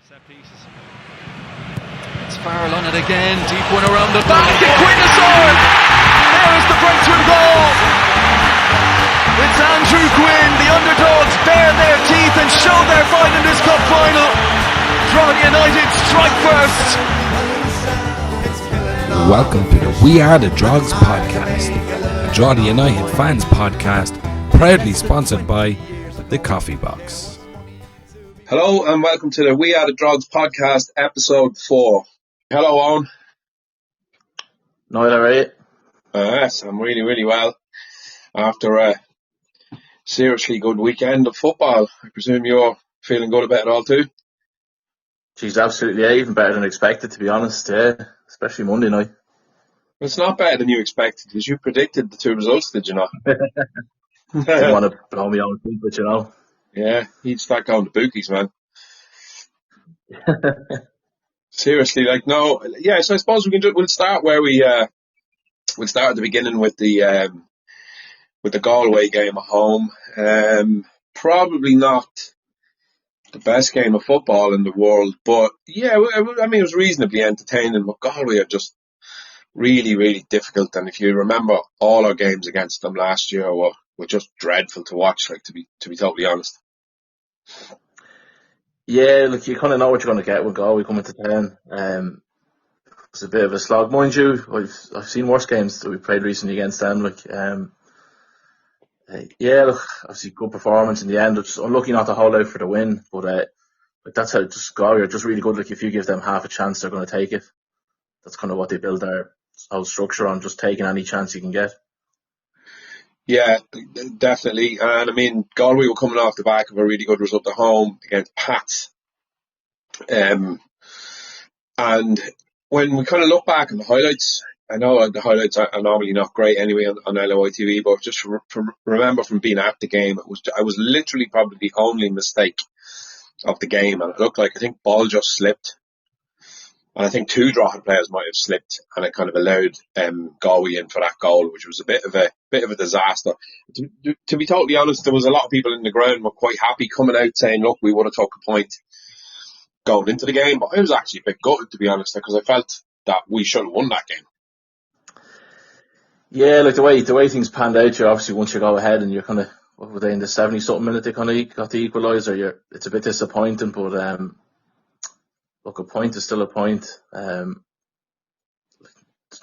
Set pieces. It's Farrell on it again. Deep one around the back. And Quinn has scored. There is the breakthrough goal. It's Andrew Quinn. The underdogs bare their teeth and show their fight in this cup final. Drogheda United strike first. Welcome to the We Are the Drogs podcast, a Drogheda United fans podcast, proudly sponsored by the Coffee Box. Hello and welcome to the We Are the Drogs podcast, episode 4. Hello, Owen. Niall, how are you? Yes, I'm really well. After a seriously good weekend of football, I presume you're feeling good about it all too? She's absolutely even better than expected, to be honest, yeah. Especially Monday night. It's not better than you expected, because you predicted the two results, did you not? Didn't want to blow me on feet, but you know. Yeah, he'd start going to bookies, man. Seriously, so I suppose we'll start where we'll start at the beginning with the Galway game at home. Probably not the best game of football in the world, but yeah, I mean, it was reasonably entertaining. But Galway are just really difficult, and if you remember, all our games against them last year were just dreadful to watch. Like, to be totally honest. Yeah, look, you kind of know what you're going to get with Galway coming to town. It's a bit of a slog, mind you. I've seen worse games that we played recently against them. Yeah, look, obviously good performance in the end. Just unlucky not to hold out for the win, but that's how just Galway are just really good. Like, if you give them half a chance, they're going to take it. That's kind of what they build their whole structure on, just taking any chance you can get. Yeah, definitely. And I mean, Galway were coming off the back of a really good result at home against Pats. And when we kind of look back on the highlights, I know the highlights are normally not great anyway on LOI TV, but just remember from being at the game, I was literally probably the only mistake of the game, and it looked like, I think, ball just slipped. And I think two Drogheda players might have slipped, and it kind of allowed Galway in for that goal, which was a bit of a disaster. To be totally honest, there was a lot of people in the ground were quite happy coming out saying, "Look, we would have took a point going into the game." But I was actually a bit gutted, to be honest, because I felt that we should have won that game. Yeah, like the way things panned out, you obviously once you go ahead and you're kind of, what were they, in the 70-something minute they kind of got the equaliser. It's a bit disappointing, but look, a point is still a point. There's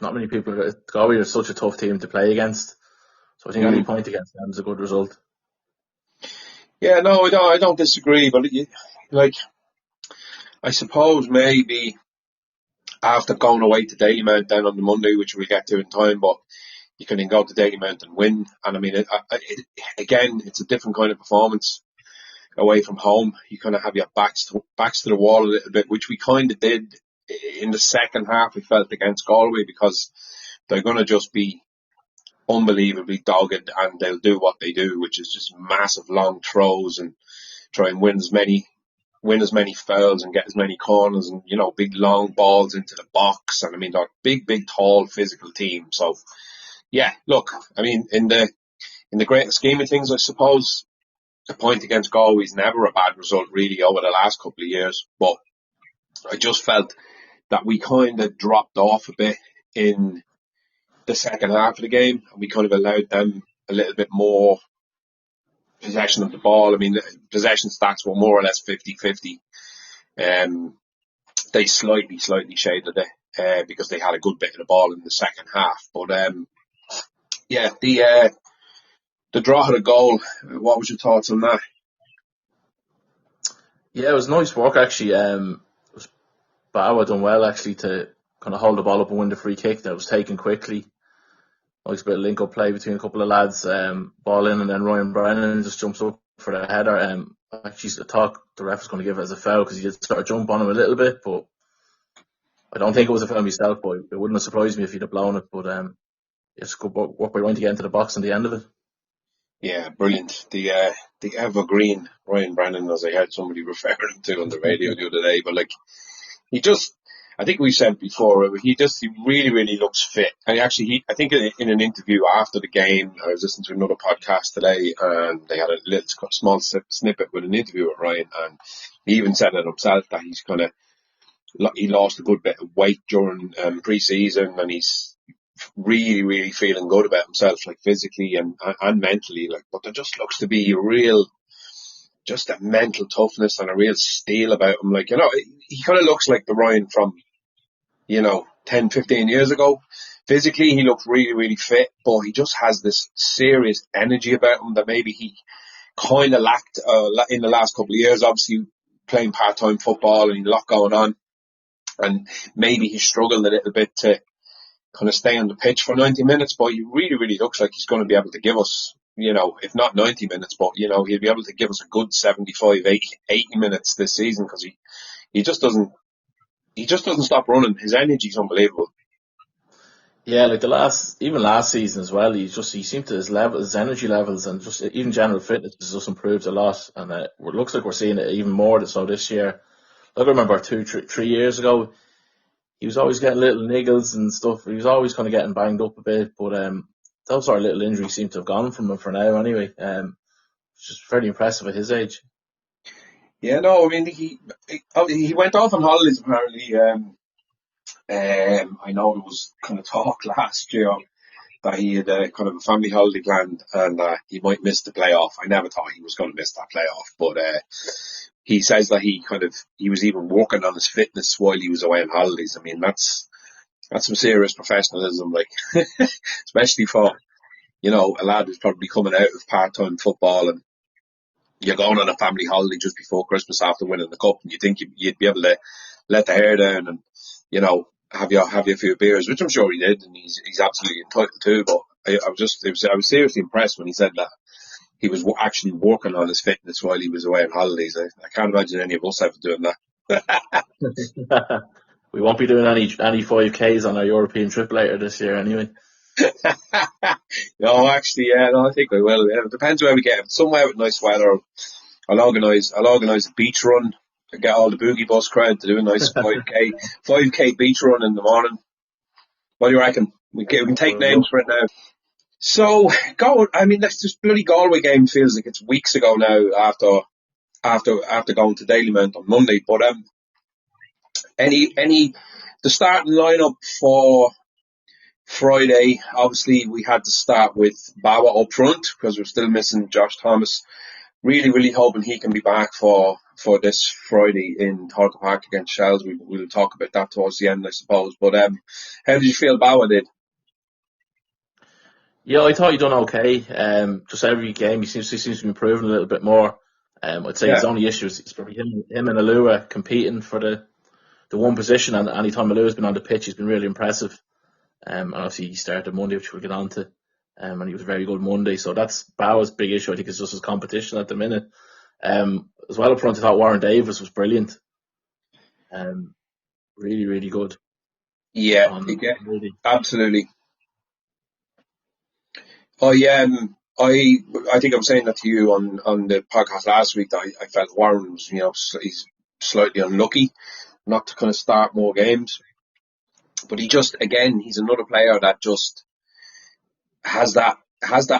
not many people. Galway are such a tough team to play against, so I think any point against them is a good result. Yeah, no, I don't disagree, but I suppose maybe after going away to Dalymount then on the Monday, which we'll get to in time, but you can then go to Dalymount and win. And I mean, again, it's a different kind of performance away from home. You kind of have your backs to the wall a little bit, which we kind of did in the second half, we felt, against Galway, because they're going to just be unbelievably dogged, and they'll do what they do, which is just massive long throws and try and win as many fouls and get as many corners, and, you know, big long balls into the box. And I mean, they're a big tall physical team. So yeah, look, I mean, in the greater scheme of things, I suppose a point against Galway is never a bad result, really, over the last couple of years. But I just felt that we kind of dropped off a bit in the second half of the game, and we kind of allowed them a little bit more possession of the ball. I mean, the possession stats were more or less 50-50. They slightly shaded it because they had a good bit of the ball in the second half. But yeah, the Drogheda goal, what was your thoughts on that? Yeah, it was nice work, actually. Bohs done well, actually, to kind of hold the ball up and win the free kick that was taken quickly. Nice bit of link-up play between a couple of lads, ball in, and then Ryan Brennan just jumps up for the header. Actually, I thought the ref was going to give it as a foul because he did sort of jump on him a little bit, but I don't think it was a foul myself, but it wouldn't have surprised me if he'd have blown it. But it's good work by Ryan to get into the box on the end of it. Yeah, brilliant. The evergreen Ryan Brennan, as I heard somebody refer him to on the radio the other day, but like, I think we said before, he really looks fit. And actually, I think in an interview after the game, I was listening to another podcast today, and they had a little small snippet with an interview with Ryan, and He even said it himself that he lost a good bit of weight during pre-season, and he's really, really feeling good about himself, like physically and mentally. Like, but there just looks to be just a mental toughness and a real steel about him. Like, he kind of looks like the Ryan from 10, 15 years ago. Physically, he looks really, really fit, but he just has this serious energy about him that maybe he kind of lacked in the last couple of years. Obviously, playing part-time football and a lot going on, and maybe he struggled a little bit to kind of stay on the pitch for 90 minutes, but he really, really looks like he's going to be able to give us, if not 90 minutes, but, he'll be able to give us a good 75, 80 minutes this season, because he just doesn't stop running. His energy is unbelievable. Yeah, like last season as well, he seemed to his energy levels and just even general fitness has just improved a lot, and it looks like we're seeing it even more so this year. Like I remember 3 years ago, he was always getting little niggles and stuff. He was always kind of getting banged up a bit, but those sort of little injuries seem to have gone from him for now anyway. It's just fairly impressive at his age. Yeah, no, I mean, he went off on holidays apparently. I know there was kind of talk last year that he had kind of a family holiday planned, and he might miss the playoff. I never thought he was going to miss that playoff, but he says that he was even working on his fitness while he was away on holidays. I mean, that's some serious professionalism, like, especially for, a lad who's probably coming out of part-time football, and you're going on a family holiday just before Christmas after winning the cup, and you think you'd be able to let the hair down and, have you a few beers, which I'm sure he did, and he's absolutely entitled to. But I was seriously impressed when he said that he was actually working on his fitness while he was away on holidays. I can't imagine any of us ever doing that. We won't be doing any 5Ks on our European trip later this year anyway. No, actually, yeah, no, I think I will. Yeah, it depends where we get. Somewhere with nice weather, I'll organise a beach run. Get all the boogie bus crowd to do a nice 5k beach run in the morning. What do you reckon? We can take names for it now. So, this bloody Galway game feels like it's weeks ago now after going to Dalymount on Monday. But the starting lineup for Friday, obviously we had to start with Bawa up front because we're still missing Josh Thomas. Really, really hoping he can be back for this Friday in Thorpe Park against Shels. We'll talk about that towards the end, I suppose. But how did you feel Bawa did? Yeah, I thought he done okay. Just every game he seems to be improving a little bit more. I'd say his only issue is probably him and Alua competing for the one position, and anytime Alua's been on the pitch, he's been really impressive. And obviously he started Monday, which we'll get on to. And he was very good Monday. So that's Bawa's big issue. I think it's just his competition at the minute. As well up front, I thought Warren Davis was brilliant. Really, really good. Yeah, absolutely. I think I was saying that to you on the podcast last week that I felt Warren was, he's slightly unlucky not to kind of start more games. But he's another player that just has that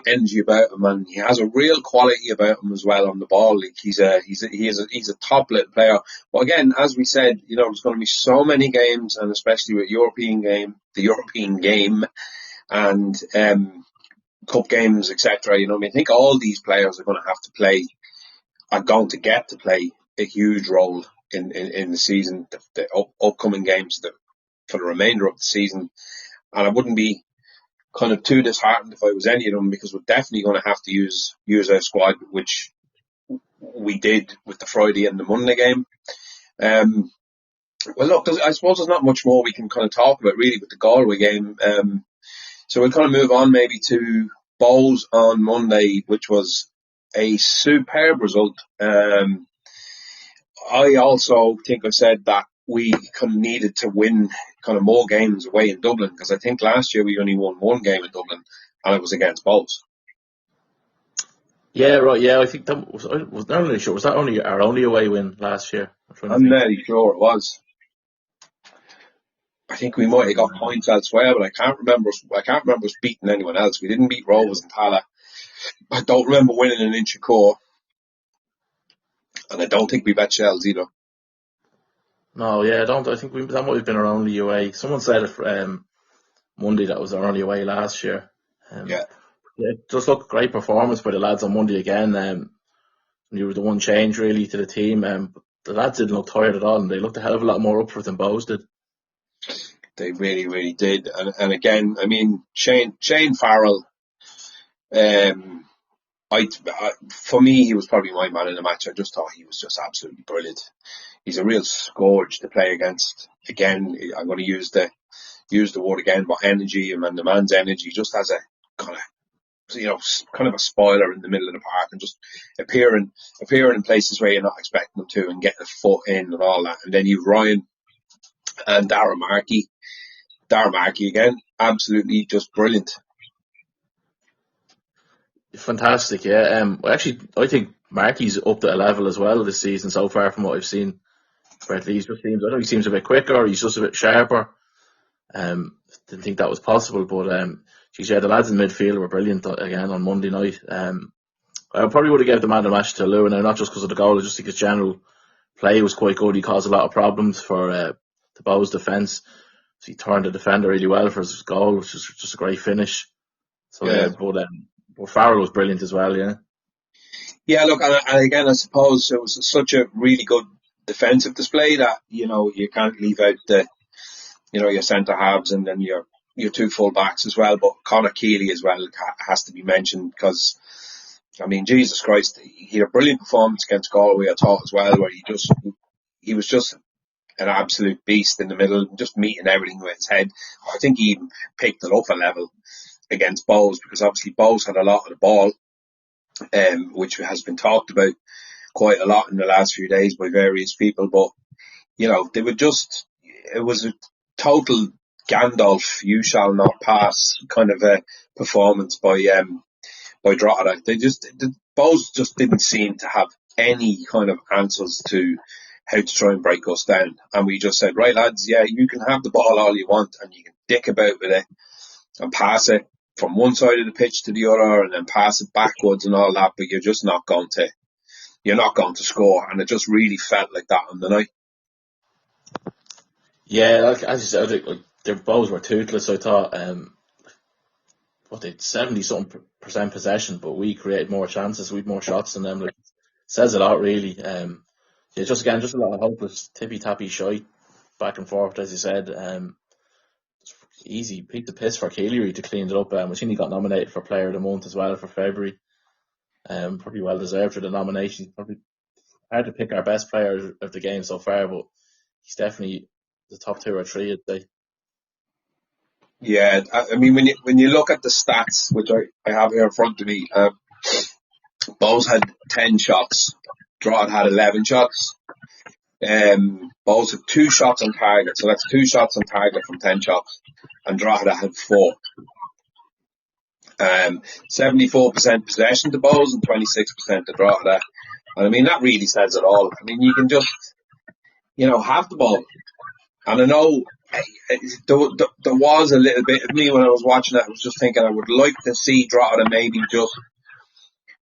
energy about him, and he has a real quality about him as well on the ball. Like he's a top little player. But again, as we said, there's going to be so many games, and especially with the European game, and cup games, etc. I think all these players are going to get to play a huge role in the season, the upcoming games for the remainder of the season. And I wouldn't be kind of too disheartened if I was any of them, because we're definitely going to have to use our squad, which we did with the Friday and the Monday game. Well, look, I suppose there's not much more we can kind of talk about really with the Galway game. So we'll kind of move on maybe to Bohs on Monday, which was a superb result. I also think I said that we kind of needed to win kind of more games away in Dublin, because I think last year we only won one game in Dublin, and it was against Bohs. Yeah, right. Yeah, I think that was not really sure. Was that only our only away win last year? I'm nearly sure it was. I think we might have got points elsewhere, but I can't remember us beating anyone else. We didn't beat Rovers and Tala. I don't remember winning in Inchicore. And I don't think we bet Shels either. No, yeah, I don't. I think that might have been our only away. Someone said it Monday that was our only away last year. Yeah. Yeah, just look, great performance by the lads on Monday again. You were the one change really to the team. But the lads didn't look tired at all, and they looked a hell of a lot more up for it than Bohs did. They really, really did. And again, I mean, Shane Farrell, for me, he was probably my man in the match. I just thought he was just absolutely brilliant. He's a real scourge to play against. Again, I'm going to use the word again, but energy, and the man's energy just has a kind of a spoiler in the middle of the park, and just appearing in places where you're not expecting them to, and getting a foot in and all that. And then you've Ryan and Darragh Markey again, absolutely just brilliant. Fantastic, yeah. Actually, I think Marky's up to a level as well this season so far from what I've seen. Bradley just seems, I know he seems a bit quicker, he's just a bit sharper. Didn't think that was possible, but yeah, the lads in midfield were brilliant again on Monday night. I probably would have given the man of the match to Lou, now not just because of the goal, just because general play was quite good. He caused a lot of problems for the Bohs defence. So he turned the defender really well for his goal, which was just a great finish. So Yeah. But Farrell was brilliant as well, yeah. Yeah, look, and again, I suppose it was such a really good defensive display that, you can't leave out your centre halves and then your two full backs as well. But Conor Keeley as well has to be mentioned, because, I mean, Jesus Christ, he had a brilliant performance against Galway, I thought, as well, where he was just an absolute beast in the middle, just meeting everything with his head. I think he even picked it up a level against Bohs, because obviously Bohs had a lot of the ball, which has been talked about quite a lot in the last few days by various people. But, they were just, it was a total Gandalf, you shall not pass kind of a performance by Drogheda. The Bohs just didn't seem to have any kind of answers to how to try and break us down. And we just said, right, lads, yeah, you can have the ball all you want and you can dick about with it and pass it from one side of the pitch to the other and then pass it backwards and all that, but you're not going to score. And it just really felt like that on the night. Yeah, like as you said, their Bohs were toothless. I thought, they'd 70% possession, but we created more chances, we had more shots than them. Like, says a lot, really. Just a lot of hopeless tippy tappy shite back and forth, as you said. Easy pick the piss for Keeley to clean it up. I seen he got nominated for Player of the Month as well for February. Probably well deserved for the nomination. Probably hard to pick our best player of the game so far, but he's definitely the top 2 or 3, I'd say. Yeah, I mean, when you look at the stats, which I have here in front of me, Bohs had 10 shots, Drogheda had 11 shots. Bohs had 2 shots on target, so that's 2 shots on target from 10 shots, and Drogheda had 4. 74% possession to Bohs and 26% to Drogheda. And I mean, that really says it all. I mean, you can just, have the ball. And I know there was a little bit of me when I was watching it. I was just thinking I would like to see Drogheda maybe just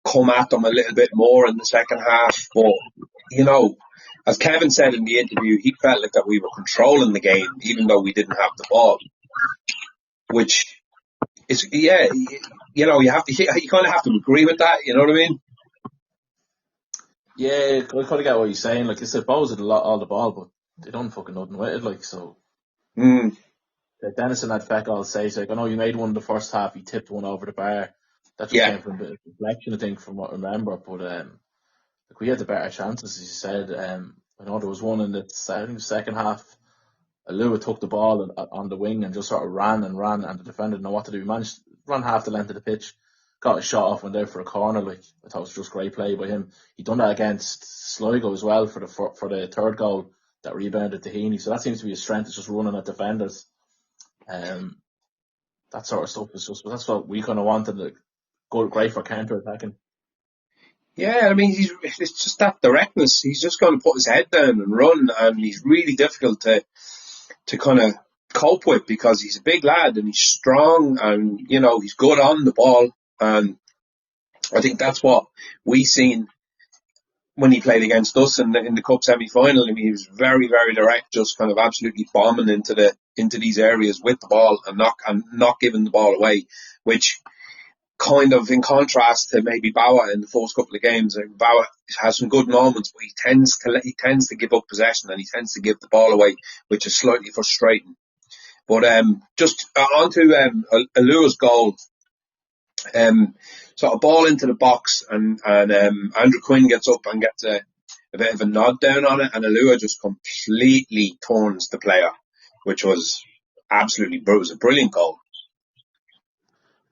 come at them a little bit more in the second half. But, as Kevin said in the interview, he felt like that we were controlling the game, even though we didn't have the ball. Which is, you kind of have to agree with that. You know what I mean? Yeah, I kind of get what you're saying. Like I said, Bohs had all the ball, but they don't fucking nothing with it. Like, so. Dennison had feck all saves. Like, I know you made one in the first half. He tipped one over the bar. That just came from a bit of reflection, I think, from what I remember. But we had the better chances, as you said. I know there was one in the second half. Lua took the ball on the wing and just sort of ran, and the defender didn't know what to do. He managed to run half the length of the pitch, got a shot off, went out for a corner. Like, I thought it was just great play by him. He done that against Sligo as well for the third goal that rebounded to Heaney. So that seems to be his strength, is just running at defenders. That sort of stuff that's what we kind of wanted. Like, great for counter attacking. Yeah, I mean, it's just that directness. He's just going to put his head down and run, and he's really difficult to kind of cope with, because he's a big lad and he's strong, and he's good on the ball. And I think that's what we seen when he played against us in the cup semi-final. I mean, he was very, very direct, just kind of absolutely bombing into these areas with the ball and not giving the ball away, which kind of in contrast to maybe Bauer in the first couple of games. Bauer has some good moments, but he tends to give up possession and he tends to give the ball away, which is slightly frustrating. But just on to Alua's goal. Sort of ball into the box, and Andrew Quinn gets up and gets a bit of a nod down on it, and Alua just completely turns the player, which was absolutely it was a brilliant goal.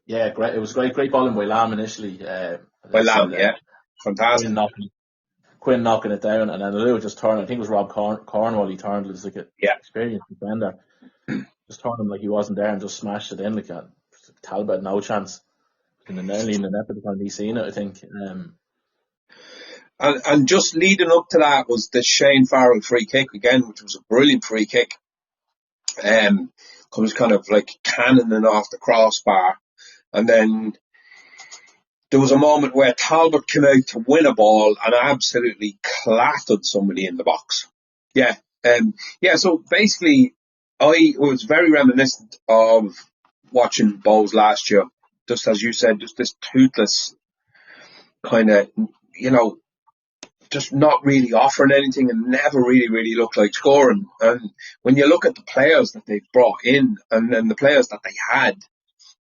Yeah, great. It was great ball in by Lamb initially. By Lamb, yeah, fantastic. Quinn knocking it down, and then Alua just turned. I think it was Rob Cornwall. He turned. It was like an experienced defender. Just turned him like he wasn't there and just smashed it in like that. Talbot, no chance. Nearly in the net by the time he's seen it, I think. And just leading up to that was the Shane Farrell free kick again, which was a brilliant free kick. Comes kind of like cannoning off the crossbar, and then there was a moment where Talbot came out to win a ball and absolutely clattered somebody in the box. Yeah. So basically, I was very reminiscent of watching Bohs last year. Just as you said, just this toothless kind of, just not really offering anything and never really looked like scoring. And when you look at the players that they've brought in and the players that they had,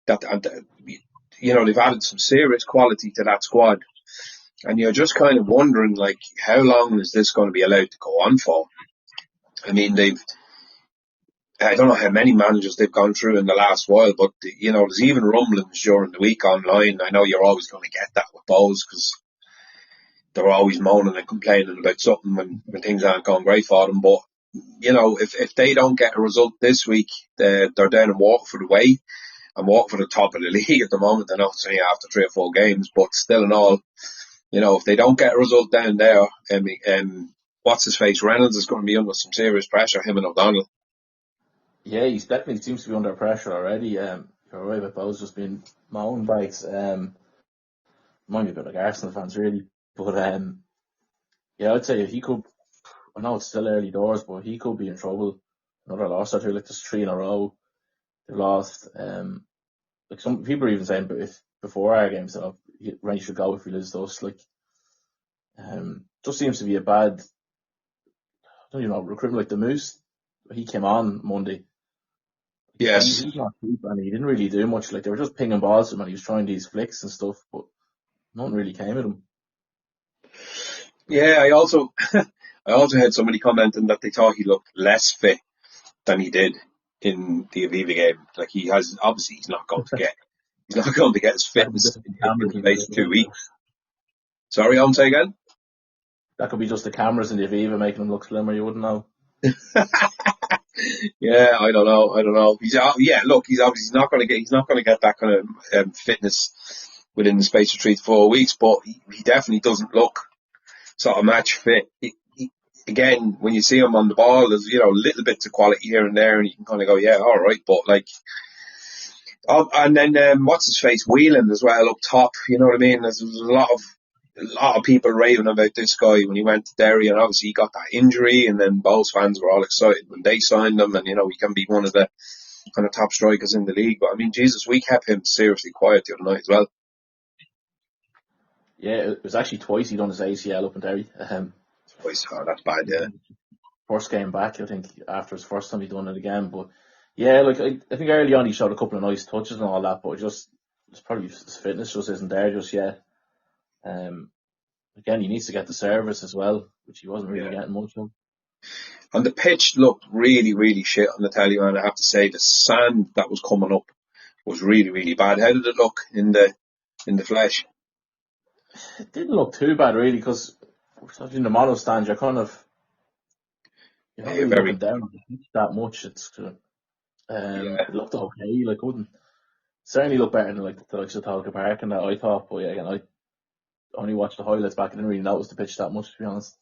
they've added some serious quality to that squad. And you're just kind of wondering, like, how long is this going to be allowed to go on for? I mean, I don't know how many managers they've gone through in the last while, but, there's even rumblings during the week online. I know you're always going to get that with Bohs because they're always moaning and complaining about something when things aren't going great for them. But, if they don't get a result this week, they're down in Waterford away, and Waterford at the top of the league at the moment. They're not saying after 3 or 4 games, but still in all, if they don't get a result down there, what's his face? Reynolds is going to be under some serious pressure, him and O'Donnell. Yeah, he definitely seems to be under pressure already. You're right about Bohs just being mountain bikes. Mind me a bit like Arsenal fans, really. But I'd say if he could, I know it's still early doors, but he could be in trouble. Another loss or two, like there's 3 in a row they've lost. Like some people are even saying, but if before our games, Rennie should go if he loses those. Like, just seems to be a bad, recruitment. Like the Moose, he came on Monday. Yes. He's not cheap, and he didn't really do much. Like they were just pinging balls to him, and he was trying these flicks and stuff, but nothing really came at him. Yeah, I also had somebody commenting that they thought he looked less fit than he did in the Aviva game. Like he's not going to get his fitness in the space of 2 weeks. Sorry, I'll say again. That could be just the cameras in the Aviva making him look slimmer. You wouldn't know. Yeah, I don't know. He's obviously not going to get that kind of fitness within the space of 3 to 4 weeks. But he definitely doesn't look sort of match fit. Again, when you see him on the ball, there's little bits of quality here and there, and you can kind of go, yeah, all right. But like, and then what's his face, Whelan as well up top. You know what I mean? There's a lot of people raving about this guy when he went to Derry, and obviously he got that injury, and then Bohs fans were all excited when they signed him, and he can be one of the kind of top strikers in the league. But I mean, Jesus, we kept him seriously quiet the other night as well. Yeah, it was actually twice he done his ACL up in Derry. Twice, that's bad, yeah. First game back, I think, after his first time he done it again. But yeah, like I think early on he showed a couple of nice touches and all that, but it's probably his fitness just isn't there just yet. Again, he needs to get the service as well, which he wasn't really getting much of. And the pitch looked really, really shit on the telly, man. I have to say, the sand that was coming up was really, really bad. How did it look in the flesh? It didn't look too bad, really, because in the mono stand, you're kind of really looking down on the pitch that much. It looked okay. Like, wouldn't certainly look better than like the likes of Talca Park and that, I thought. But yeah, again, I only watched the highlights back. I didn't really notice the pitch that much, to be honest.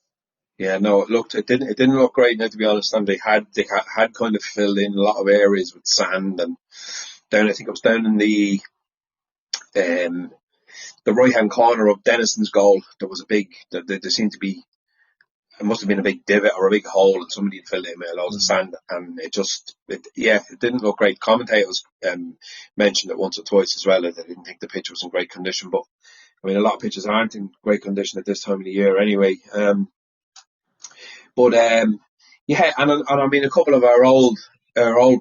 Yeah, no, it didn't look great now, to be honest. And they had kind of filled in a lot of areas with sand, and I think it was down in the the right hand corner of Denison's goal, there was a big, there seemed to be, it must have been a big divot or a big hole, and somebody had filled it in with loads of sand, and it didn't look great. Commentators mentioned it once or twice as well, that they didn't think the pitch was in great condition, but I mean, a lot of pitches aren't in great condition at this time of the year anyway. And I mean, a couple of our old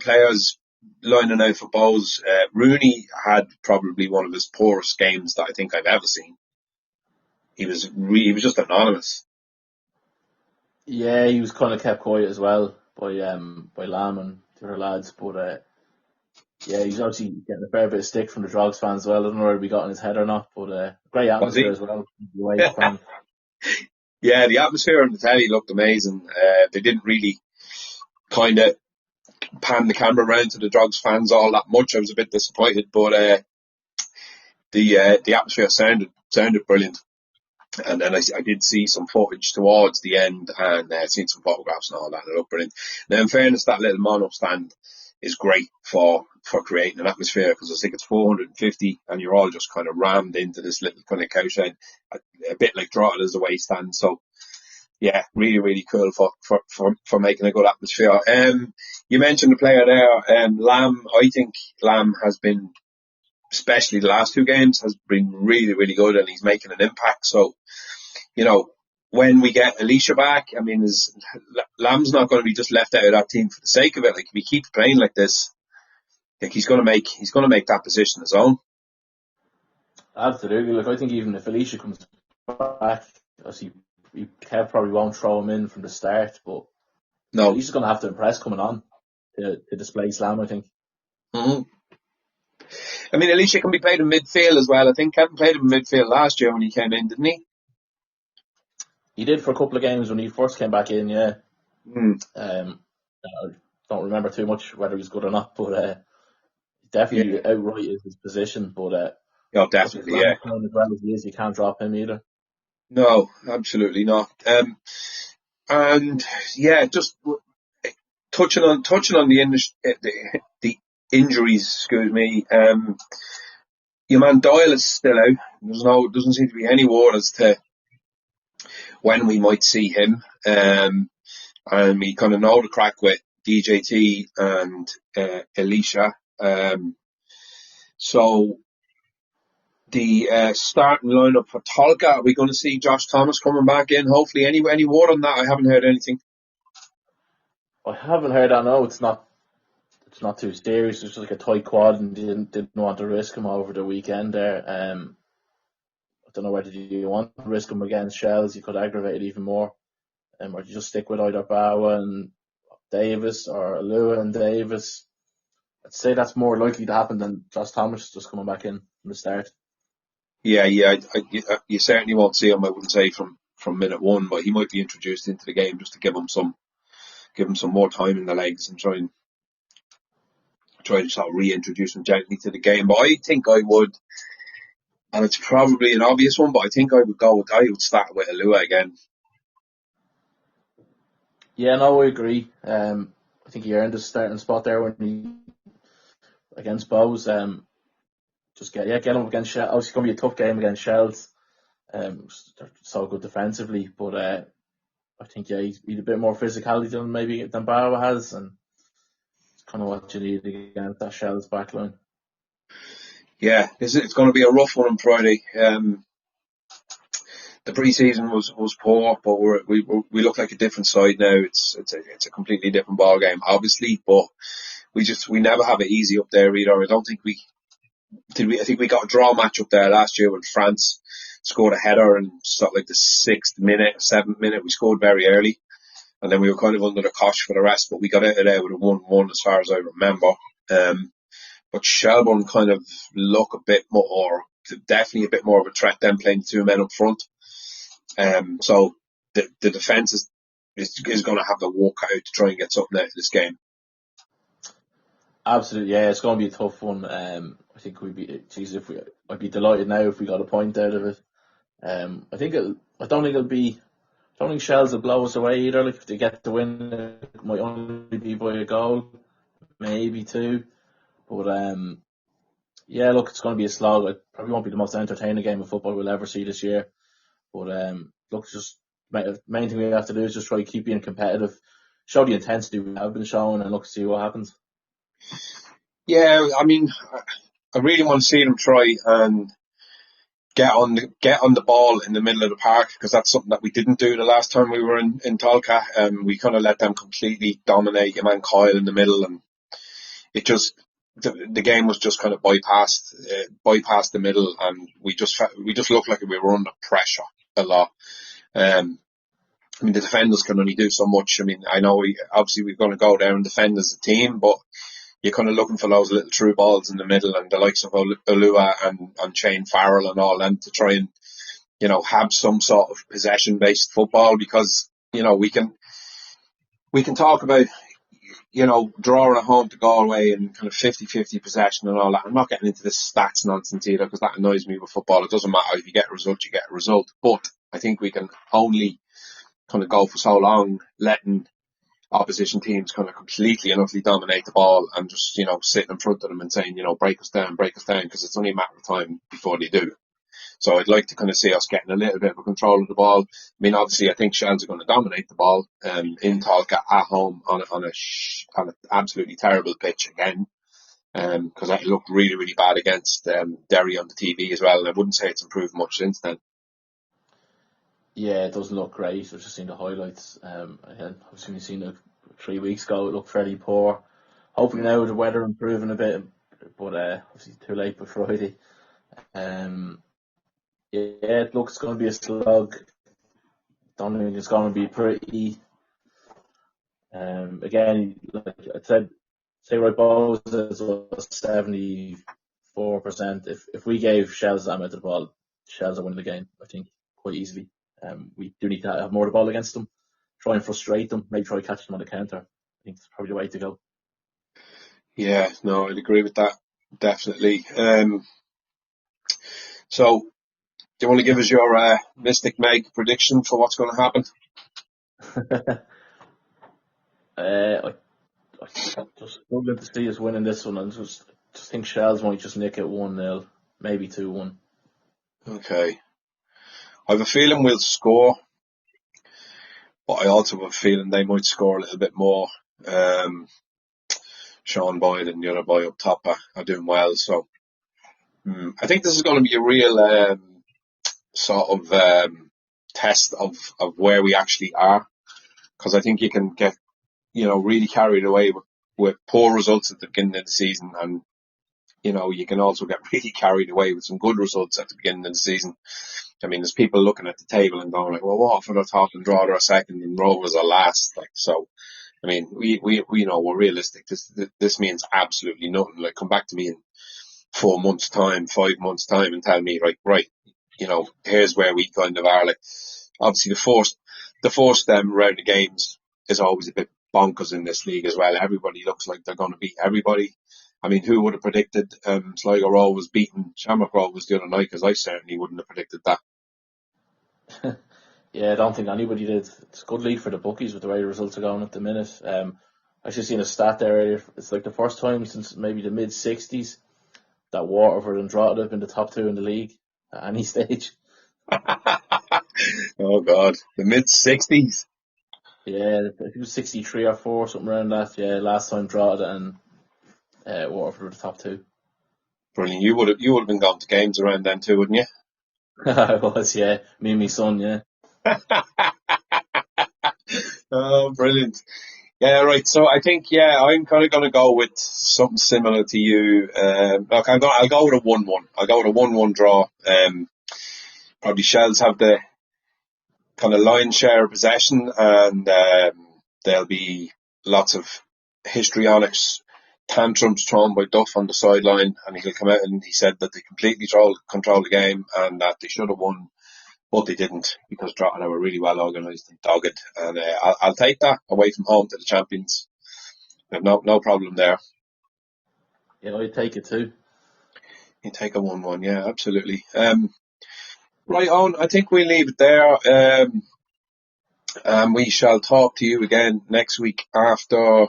players lining out for Bohs. Rooney had probably one of his poorest games that I think I've ever seen. He was just anonymous. Yeah, he was kind of kept quiet as well by Lamb and the other lads, but yeah, he's obviously getting a fair bit of stick from the Drogs fans as well. I don't know whether he got in his head or not, but great atmosphere as well. Yeah, the atmosphere on the telly looked amazing. They didn't really kind of pan the camera around to the Drogs fans all that much. I was a bit disappointed, but the atmosphere sounded brilliant. And then I did see some footage towards the end, and seen some photographs and all that. It looked brilliant. Now, in fairness, that little mono stand is great for creating an atmosphere, because I think it's 450, and you're all just kind of rammed into this little kind of cow shed, a bit like Drogheda away stand. So yeah, really, really cool for making a good atmosphere. You mentioned the player there, Lamb. I think Lamb has been, especially the last two games, has been really, really good, and he's making an impact. So, you know, when we get Alicia back, I mean, Lamb's not going to be just left out of that team for the sake of it. Like, if he keeps playing like this, I think he's going to make that position his own. Absolutely. Like, I think even if Alicia comes back, obviously Kev probably won't throw him in from the start, but no, he's just going to have to impress coming on to displace Lamb, I think. Mm-hmm. I mean, Alicia can be played in midfield as well. I think Kevin played him in midfield last year when he came in, didn't he? He did for a couple of games when he first came back in, yeah. I don't remember too much whether he's good or not, but definitely outright is his position. But definitely, yeah. As well as he is, you can't drop him either. No, absolutely not. And yeah, just touching on the injuries. Excuse me. Your man Doyle is still out. Doesn't seem to be any word as to when we might see him. And we kind of know the crack with DJT and Alicia. So the starting lineup for Tolka, are we going to see Josh Thomas coming back in? Hopefully, any word on that? I haven't heard anything. I haven't heard that. No, it's not too serious. It's just like a tight quad, and didn't want to risk him over the weekend there. I don't know whether you want to risk him against Shels. You could aggravate it even more. Or do you just stick with either Bowa and Davis or Lua and Davis? I'd say that's more likely to happen than Josh Thomas just coming back in from the start. Yeah, you certainly won't see him, I wouldn't say from minute one, but he might be introduced into the game just to give him some more time in the legs and try to sort of reintroduce him gently to the game. But I think I would, and it's probably an obvious one, but I think I would start with Alua again. Yeah, no, I agree. I think he earned his starting spot there when he against Bohs. Just get him against Shels. Obviously, it's going to be a tough game against Shels. They're so good defensively, but I think he's a bit more physicality than Bowa has, and it's kind of what you need against that Shels backline. Yeah, it's going to be a rough one on Friday. The pre-season was poor, but we look like a different side now. It's a completely different ball game, obviously, but we never have it easy up there either. I don't think we did. I think we got a draw match up there last year when France scored a header and sort of like the 6th minute, 7th minute. We scored very early, and then we were kind of under the cosh for the rest. But we got out of there with a 1-1 as far as I remember. But Shelbourne kind of look a bit more, definitely a bit more of a threat than playing 2 men up front. So the defence is going to have to walk out to try and get something out of this game. Absolutely, yeah, it's going to be a tough one. I think I'd be delighted now if we got a point out of it. I don't think Shels will blow us away either. Like, if they get the win, it might only be by a goal, maybe 2. But Yeah, look, it's going to be a slog. It probably won't be the most entertaining game of football we'll ever see this year. But look, just main thing we have to do is just try to keep being competitive, show the intensity we have been showing, and look, see what happens. Yeah, I mean, I really want to see them try and get on the ball in the middle of the park, because that's something that we didn't do the last time we were in Tolka. We kind of let them completely dominate your man Kyle in the middle, and it just the game was just kind of bypassed the middle, and we just looked like we were under pressure a lot. I mean, the defenders can only do so much. I mean, I know obviously we're going to go there and defend as a team, but you're kind of looking for those little true balls in the middle, and the likes of Olua and Shane Farrell and all them to try and, have some sort of possession-based football, because, we can talk about, drawing at home to Galway and kind of 50-50 possession and all that. I'm not getting into this stats nonsense either, because that annoys me with football. It doesn't matter. If you get a result, you get a result. But I think we can only kind of go for so long letting opposition teams kind of completely and utterly dominate the ball, and just, sitting in front of them and saying, break us down, because it's only a matter of time before they do. So I'd like to kind of see us getting a little bit of control of the ball. I mean, obviously, I think Shels are going to dominate the ball in Tolka at home on an absolutely terrible pitch again, because it looked really, really bad against Derry on the TV as well, and I wouldn't say it's improved much since then. Yeah, it doesn't look great. I've just seen the highlights. Obviously, we've seen it 3 weeks ago. It looked fairly poor. Hopefully now the weather improving a bit, but obviously too late by Friday. Yeah, it looks going to be a slog. Don't think it's going to be pretty. Again, like I said, say right, Bohs is 74%. If we gave Shels that amount of the ball, Shels are winning the game, I think, quite easily. We do need to have more of the ball against them, try and frustrate them, maybe try to catch them on the counter. I think it's probably the way to go. Yeah, no, I'd agree with that, definitely. So, do you want to give us your Mystic Meg prediction for what's going to happen? I just struggling to see us winning this one. I just think Shels might just nick it 1-0, maybe 2-1. Okay. I have a feeling we'll score, but I also have a feeling they might score a little bit more. Sean Boyd and the other boy up top are doing well, so I think this is going to be a real sort of test of where we actually are, because I think you can get really carried away with poor results at the beginning of the season, and you can also get really carried away with some good results at the beginning of the season. I mean, there's people looking at the table and going like, well, Waterford are top and Drogheda are second and Rovers are last. Like, so, I mean, we know we're realistic. This means absolutely nothing. Like, come back to me in 4 months' time, 5 months' time, and tell me, right, here's where we kind of are. Like, obviously, the first round of games is always a bit bonkers in this league as well. Everybody looks like they're going to beat everybody. I mean, who would have predicted Sligo Rovers beating Shamrock Rovers the other night? Because I certainly wouldn't have predicted that. Yeah, I don't think anybody did. It's a good league for the bookies with the way the results are going at the minute. I just seen a stat there earlier. It's like the first time since maybe the mid-60s that Waterford and Drogheda have been the top two in the league at any stage. Oh, God. The mid-60s? Yeah, I think it was 63 or 4, something around that. Yeah, last time Drogheda and Waterford were the top two. Brilliant. You would have been going to games around then too, wouldn't you? I was, yeah. Me and my son, yeah. Oh, brilliant. Yeah, right. So I think, I'm kind of going to go with something similar to you. Look, I'll go with a 1-1. I'll go with a 1-1 draw. Probably Shels have the kind of lion's share of possession, and there'll be lots of histrionics, tantrums thrown by Duff on the sideline, and he'll come out and he said that they completely control the game and that they should have won, but they didn't, because Drogheda were really well organised and dogged, and I'll take that away from home to the champions. I have no problem there. Yeah, I'd take it too. You take a 1-1, yeah, absolutely. Right on, I think we'll leave it there. And we shall talk to you again next week after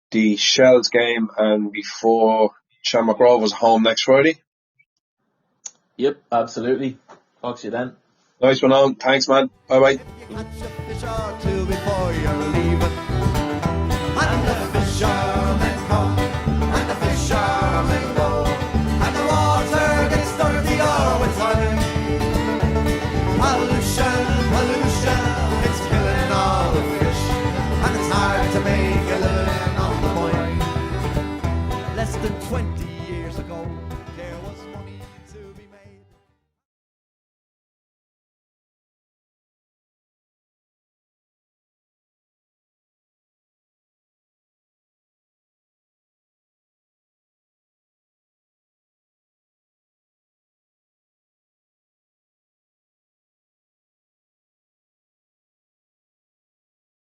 the Shels game and before Shamrock Rovers home next Friday. Yep, absolutely. Talk to you then. Nice one on. Thanks, man. Bye bye. Catch up the shore till before you're leaving.